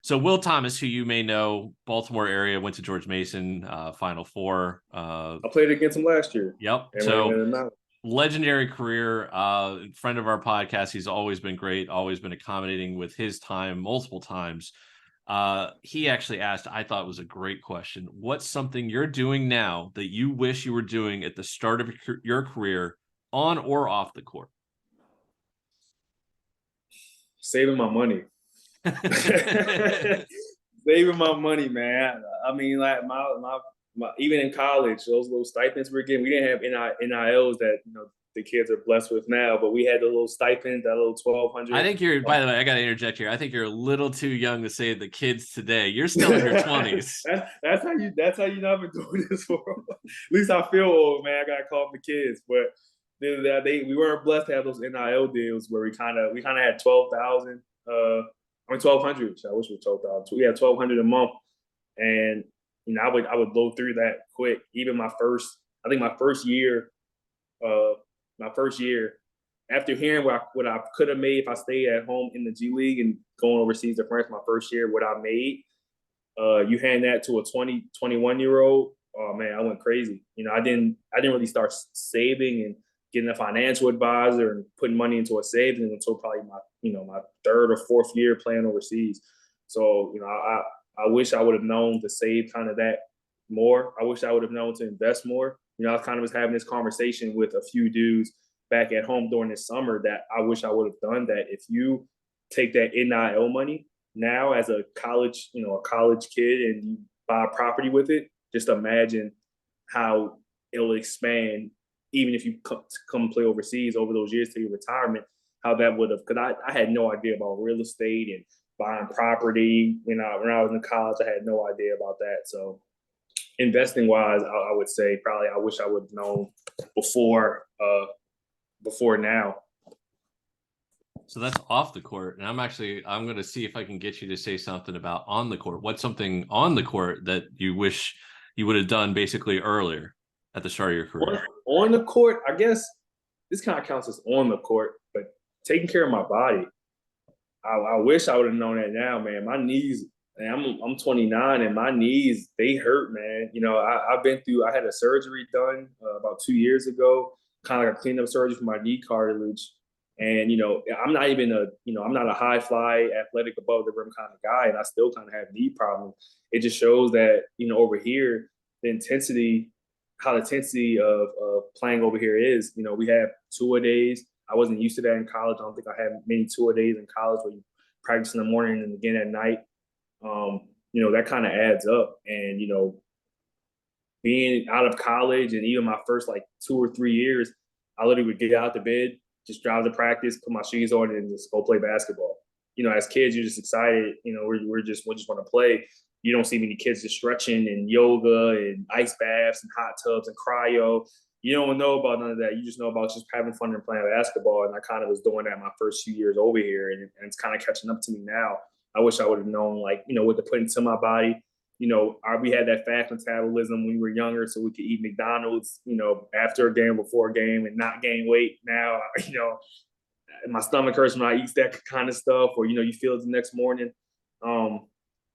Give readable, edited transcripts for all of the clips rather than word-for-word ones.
So Will Thomas, who you may know, Baltimore area, went to George Mason, Final Four. I played against him last year. Yep. So legendary career, friend of our podcast. He's always been great, always been accommodating with his time multiple times. He actually asked, I thought it was a great question. What's something you're doing now that you wish you were doing at the start of your career, on or off the court? Saving my money. Saving my money, man. I mean, like my even in college, those little stipends we're getting, we didn't have NILs that the kids are blessed with now, but we had the little stipend, that little 1,200. I think you're. By the way, I got to interject here. I think you're a little too young to say the kids today. You're still in your 20s. That's how you know I've been doing this for. At least I feel old, man. I gotta call them the kids, but we weren't blessed to have those NIL deals where we kind of had 12,000. 1,200. I wish we were 12,000. We had 1,200 a month, and I would blow through that quick. Even my first year, after hearing what I could have made if I stayed at home in the G League and going overseas to France, my first year, what I made, you hand that to a 21-year-old. Oh man, I went crazy. I didn't really start saving and getting a financial advisor and putting money into a savings until probably my third or fourth year playing overseas. So, I wish I would have known to save kind of that more. I wish I would have known to invest more. I kind of was having this conversation with a few dudes back at home during this summer that I wish I would have done that. If you take that NIL money now as a college kid and you buy a property with it, just imagine how it'll expand even if you come play overseas over those years to your retirement, how that would have, because I had no idea about real estate and buying property. When I was in college, I had no idea about that. So investing wise, I would say probably I wish I would have known before now. So that's off the court. And I'm going to see if I can get you to say something about on the court. What's something on the court that you wish you would have done basically earlier at the start of your career? On the court, I guess this kind of counts as on the court, but taking care of my body. I wish I would have known that now, man. My knees, and I'm 29, and my knees, they hurt, man. I had a surgery done about 2 years ago, kind of like a cleanup surgery for my knee cartilage. And, I'm not even I'm not a high fly, athletic, above the rim kind of guy, and I still kind of have knee problems. It just shows that, over here, how the intensity of playing over here is. We have two-a-days. I wasn't used to that in college. I don't think I had many two-a-days in college where you practice in the morning and again at night. That kind of adds up. And, being out of college and even my first 2 or 3 years, I literally would get out the bed, just drive to practice, put my shoes on, and just go play basketball. As kids, you're just excited. We just want to play. You don't see many kids just stretching and yoga and ice baths and hot tubs and cryo. You don't know about none of that. You just know about just having fun and playing basketball. And I kind of was doing that my first few years over here, and it's kind of catching up to me now. I wish I would have known, what to put into my body. We had that fast metabolism when we were younger, so we could eat McDonald's, after a game, before a game, and not gain weight. Now, my stomach hurts when I eat that kind of stuff, or, you feel it the next morning.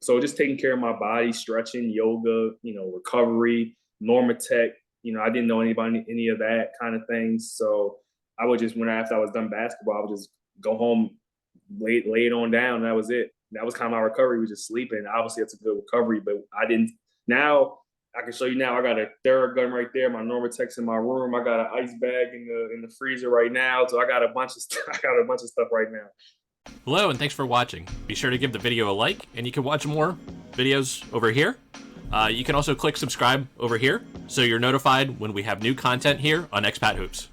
So just taking care of my body, stretching, yoga, recovery, Normatec. I didn't know any of that kind of things. So I would just, after I was done basketball, I would just go home, lay it on down, and that was it. That was kind of my recovery, was just sleeping. Obviously, that's a good recovery, but I didn't. Now, I can show you now. I got a Theragun right there, my Normatec's in my room. I got an ice bag in the freezer right now. So I got a bunch of stuff right now. Hello, and thanks for watching. Be sure to give the video a like, and you can watch more videos over here. You can also click subscribe over here, so you're notified when we have new content here on Expat Hoops.